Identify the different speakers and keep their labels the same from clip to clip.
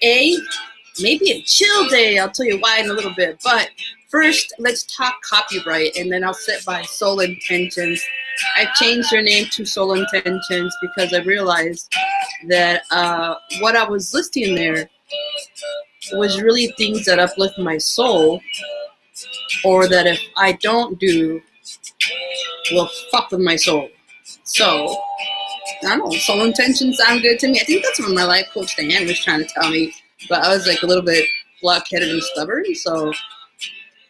Speaker 1: Maybe a chill day. I'll tell you why in a little bit. But first, let's talk copyright, and then I'll sit by Soul Intentions. I changed their name to Soul Intentions because I realized that what I was listing there was really things that uplift my soul, or that if I don't do, will fuck with my soul. So, I don't know, Soul Intentions sound good to me. I think that's what my life coach Dan was trying to tell me, but I was like a little bit blockheaded and stubborn, so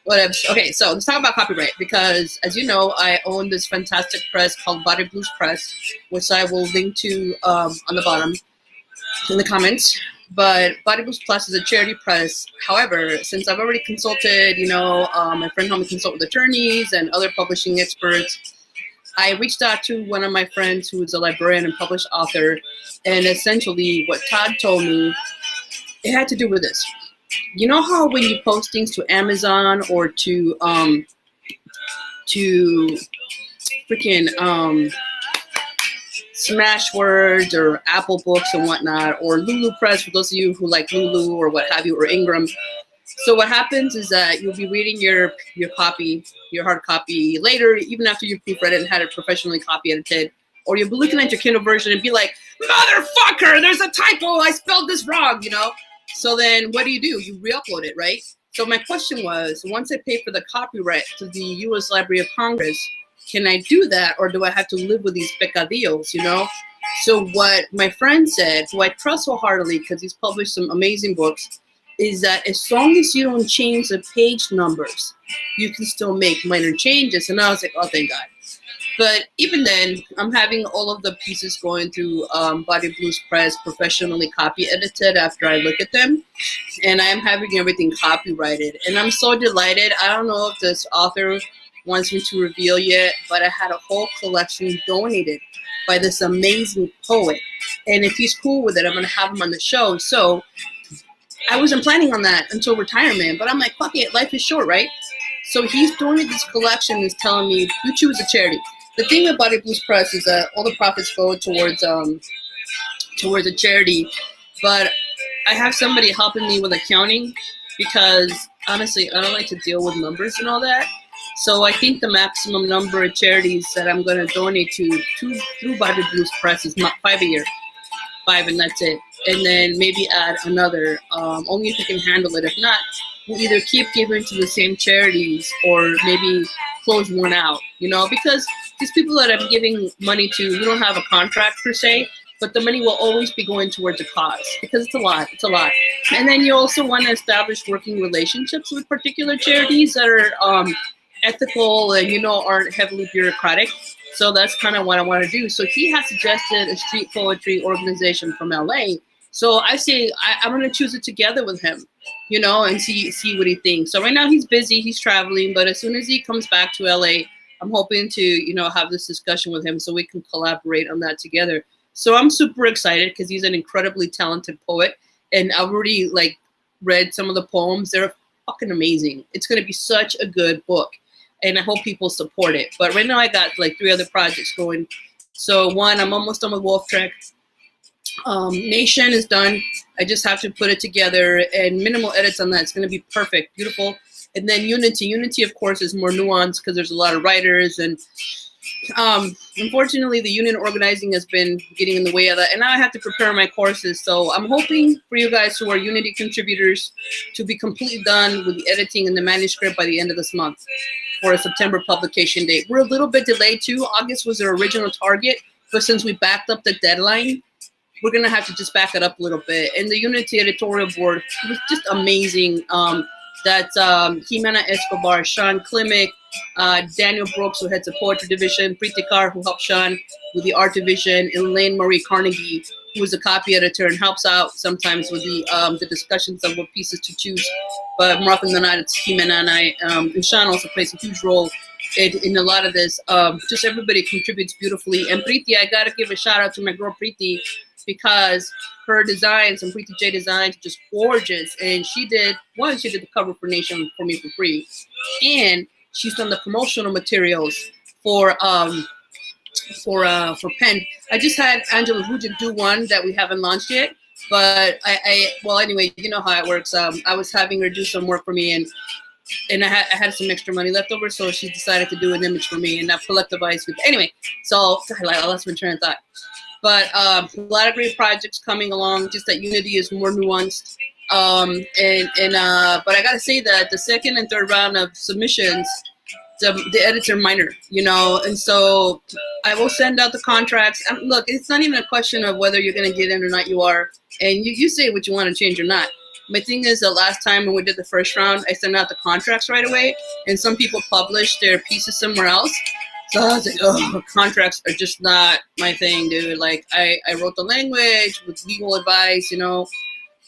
Speaker 1: whatever. Okay, so let's talk about copyright, because as you know, I own this fantastic press called Body Blues Press, which I will link to on the bottom in the comments. But Body Blues Plus is a charity press. However, since I've already consulted, my friend helped me consult with attorneys and other publishing experts, I reached out to one of my friends who is a librarian and published author, and essentially what Todd told me, it had to do with this. You know how when you post things to Amazon or to freaking Smashwords or Apple Books and whatnot, or Lulu Press for those of you who like Lulu or what have you, or Ingram. So what happens is that you'll be reading your copy, your hard copy later, even after you proofread it and had it professionally copy edited, or you'll be looking at your Kindle version and be like, motherfucker, there's a typo, I spelled this wrong, So then what do? You re-upload it, right? So my question was, once I pay for the copyright to the U.S. Library of Congress, can I do that, or do I have to live with these pecadillos, So what my friend said, who I trust wholeheartedly because he's published some amazing books, is that as long as you don't change the page numbers, you can still make minor changes. And I was like, oh, thank God. But even then, I'm having all of the pieces going through Body Blues Press, professionally copy edited after I look at them. And I am having everything copyrighted. And I'm so delighted. I don't know if this author wants me to reveal yet, but I had a whole collection donated by this amazing poet. And if he's cool with it, I'm going to have him on the show. So I wasn't planning on that until retirement, but I'm like, fuck it, life is short, right? So he's donated this collection and is telling me, you choose a charity. The thing with Body Blues Press is that all the profits go towards a charity, but I have somebody helping me with accounting because honestly, I don't like to deal with numbers and all that. So I think the maximum number of charities that I'm going to donate to through Body Blues Press is 5 a year. 5, and that's it. And then maybe add another, only if you can handle it. If not, we'll either keep giving to the same charities or maybe close one out, because these people that I'm giving money to, we don't have a contract per se, but the money will always be going towards a cause because it's a lot. And then you also want to establish working relationships with particular charities that are ethical and, aren't heavily bureaucratic. So that's kind of what I want to do. So he has suggested a street poetry organization from LA. So I say I'm going to choose it together with him, and see what he thinks. So right now he's busy, he's traveling, but as soon as he comes back to LA, I'm hoping to, have this discussion with him so we can collaborate on that together. So I'm super excited because he's an incredibly talented poet, and I've already read some of the poems. They're fucking amazing. It's going to be such a good book, and I hope people support it. But right now I got 3 other projects going. So one, I'm almost done with Wolf Trek. Nation is done. I just have to put it together and minimal edits on that. It's going to be perfect, beautiful. And then Unity, of course, is more nuanced because there's a lot of writers, and unfortunately the union organizing has been getting in the way of that, and now I have to prepare my courses. So I'm hoping for you guys who are Unity contributors to be completely done with the editing and the manuscript by the end of this month for a September publication date. We're a little bit delayed too. August was our original target, but since we backed up the deadline, we're going to have to just back it up a little bit. And the Unity editorial board was just amazing. That's Jimena Escobar, Sean Klimek, Daniel Brooks, who heads the poetry division, Preeti Kaur, who helps Sean with the art division, and Elaine Marie Carnegie, who is a copy editor and helps out sometimes with the discussions of what pieces to choose. But more often than not, it's Jimena and I. And Sean also plays a huge role in a lot of this. Just everybody contributes beautifully. And Preeti, I got to give a shout out to my girl Preeti, because her designs and Preeti J designs are just gorgeous. And she did the cover for Nation for me for free. And she's done the promotional materials for Pen. I just had Angela Hujan do one that we haven't launched yet. Well, anyway, you know how it works. I was having her do some work for me, and I had some extra money left over, so she decided to do an image for me, and not collectivized. Anyway, so I lost my train of thought. But a lot of great projects coming along. Just that Unity is more nuanced. But I gotta say that the second and third round of submissions, the edits are minor, and so I will send out the contracts. Look, it's not even a question of whether you're gonna get in or not. You are, and you say what you want to change or not. My thing is, the last time when we did the first round, I sent out the contracts right away, and some people published their pieces somewhere else. So I was like, oh, contracts are just not my thing, dude. Like, I wrote the language with legal advice,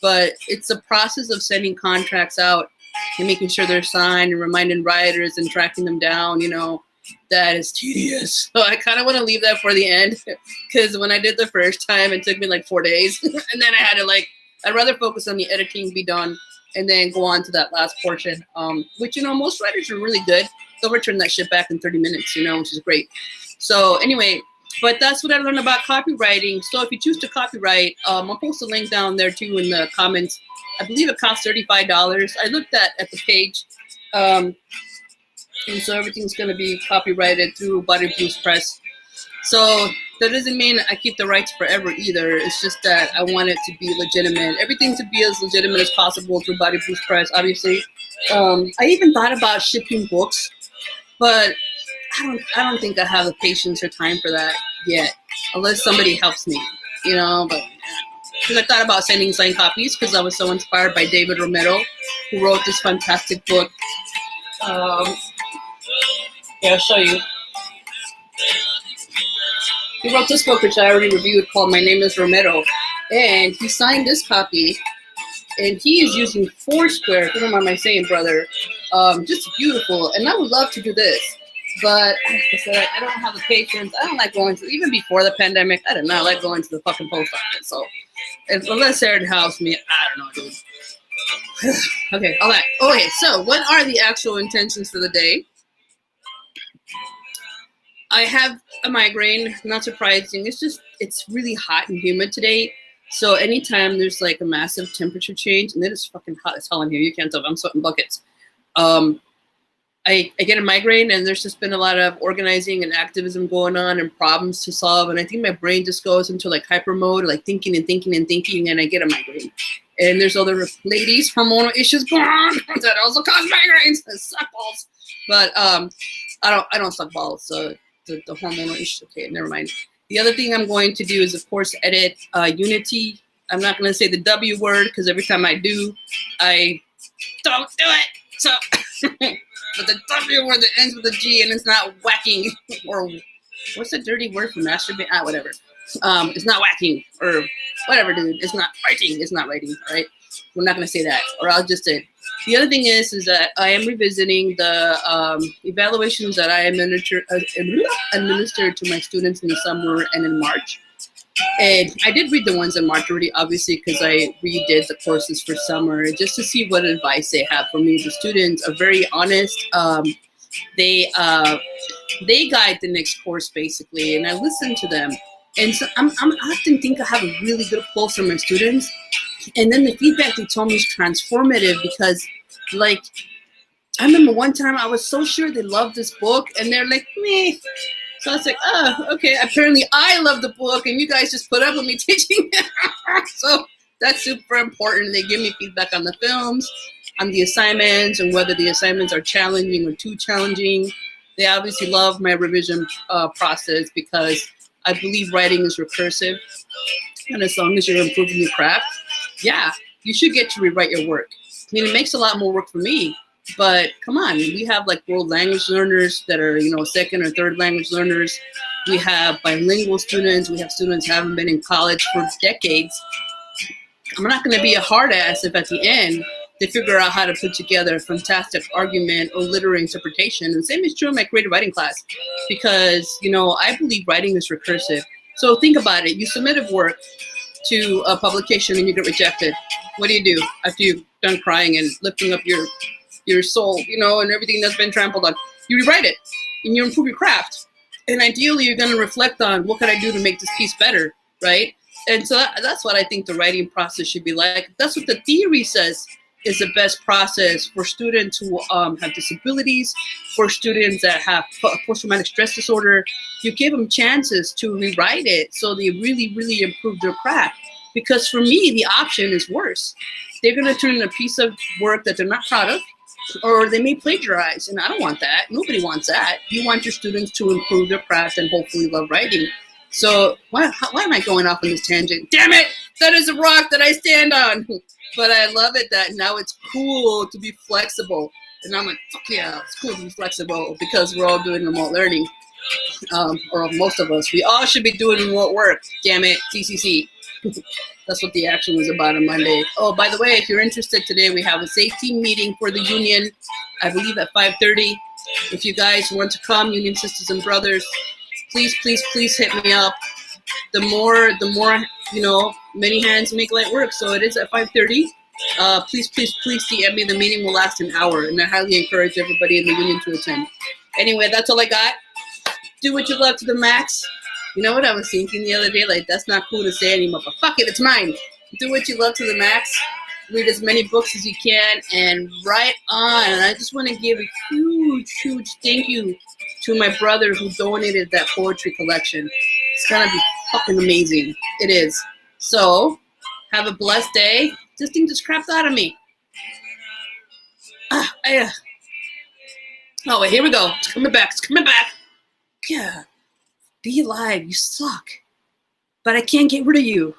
Speaker 1: but it's a process of sending contracts out and making sure they're signed and reminding writers and tracking them down, that is tedious. So I kind of want to leave that for the end, because when I did the first time, it took me like 4 days. And then I had to I'd rather focus on the editing, be done, and then go on to that last portion, which, most writers are really good. They'll return that shit back in 30 minutes, which is great. So anyway, but that's what I learned about copywriting. So if you choose to copyright, I'll post a link down there too in the comments. I believe it costs $35. I looked at the page. And so everything's going to be copyrighted through Body Blues Press. So that doesn't mean I keep the rights forever either. It's just that I want it to be legitimate. Everything to be as legitimate as possible through Body Blues Press, obviously. I even thought about shipping books, but I don't think I have the patience or time for that yet, unless somebody helps me, but because I thought about sending signed copies, because I was so inspired by David Romero, who wrote this fantastic book. I'll show you. He wrote this book, which I already reviewed, called My Name is Romero, and he signed this copy, and he is using Foursquare. If you don't mind my saying, brother, just beautiful. And I would love to do this, but like I said, I don't have the patience. I don't like going to, even before the pandemic, I did not like going to the fucking post office. So unless Sarah helps me, I don't know, dude. Okay, all right. Okay, so what are the actual intentions for the day? I have a migraine, not surprising. It's really hot and humid today. So anytime there's like a massive temperature change, and it is fucking hot as hell in here. You can't tell, I'm sweating buckets. I get a migraine, and there's just been a lot of organizing and activism going on and problems to solve. And I think my brain just goes into like hyper mode, like thinking and thinking and thinking, and I get a migraine. And there's other ladies, hormonal issues going on that also cause migraines and suck balls. But I don't suck balls, so the hormonal issues. Okay, never mind. The other thing I'm going to do is, of course, edit Unity. I'm not going to say the W word, because every time I do, I don't do it. So, but the W word that ends with a G and it's not whacking, or what's the dirty word for masturbate? Whatever. It's not whacking or whatever, dude. It's not writing. It's not writing. All right. We're not going to say that, or I'll just say it. The other thing is that I am revisiting the evaluations that I administered to my students in the summer and in March. And I did read the ones in March already, obviously, because I redid the courses for summer, just to see what advice they have for me. The students are very honest. They guide the next course, basically, and I listen to them. And so I often think I have a really good pulse from my students. And then the feedback they told me is transformative, because, like, I remember one time I was so sure they loved this book, and they're like, meh. So I was like, oh, okay. Apparently I love the book, and you guys just put up with me teaching. So that's super important. They give me feedback on the films, on the assignments, and whether the assignments are challenging or too challenging. They obviously love my revision process, because I believe writing is recursive. And as long as you're improving your craft, yeah, you should get to rewrite your work. I mean, it makes a lot more work for me, but come on, we have like world language learners that are, second or third language learners. We have bilingual students. We have students who haven't been in college for decades. I'm not going to be a hard ass if at the end they figure out how to put together a fantastic argument or literary interpretation. And the same is true in my creative writing class, because, I believe writing is recursive. So think about it. You submitted work to a publication and you get rejected. What do you do after you've done crying and lifting up your soul, and everything that's been trampled on? You rewrite it and you improve your craft. And ideally, you're going to reflect on, what can I do to make this piece better, right? And so that's what I think the writing process should be like. That's what the theory says is the best process for students who have disabilities, for students that have post-traumatic stress disorder. You give them chances to rewrite it so they really, really improve their craft. Because for me, the option is worse. They're going to turn in a piece of work that they're not proud of, or they may plagiarize, and I don't want that. Nobody wants that. You want your students to improve their craft and hopefully love writing. So why am I going off on this tangent? Damn it! That is a rock that I stand on. But I love it that now it's cool to be flexible. And I'm like, fuck yeah, it's cool to be flexible because we're all doing remote learning. Or most of us. We all should be doing remote work. Damn it, TCC. That's what the action was about on Monday. Oh, by the way, if you're interested today, we have a safety meeting for the union, I believe at 5:30. If you guys want to come, union sisters and brothers, please, please, please hit me up. The more, many hands make light work. So it is at 5:30. Please, please, please DM me. The meeting will last an hour, and I highly encourage everybody in the union to attend. Anyway, that's all I got. Do what you love to the max. You know what I was thinking the other day? Like, that's not cool to say anymore, but fuck it, it's mine. Do what you love to the max. Read as many books as you can, and write on. And I just want to give a huge, huge thank you to my brother who donated that poetry collection. It's going to be fucking amazing. It is. So, have a blessed day. This thing just crapped out of me. Oh, wait, here we go. It's coming back. It's coming back. Yeah. Be alive. You suck. But I can't get rid of you.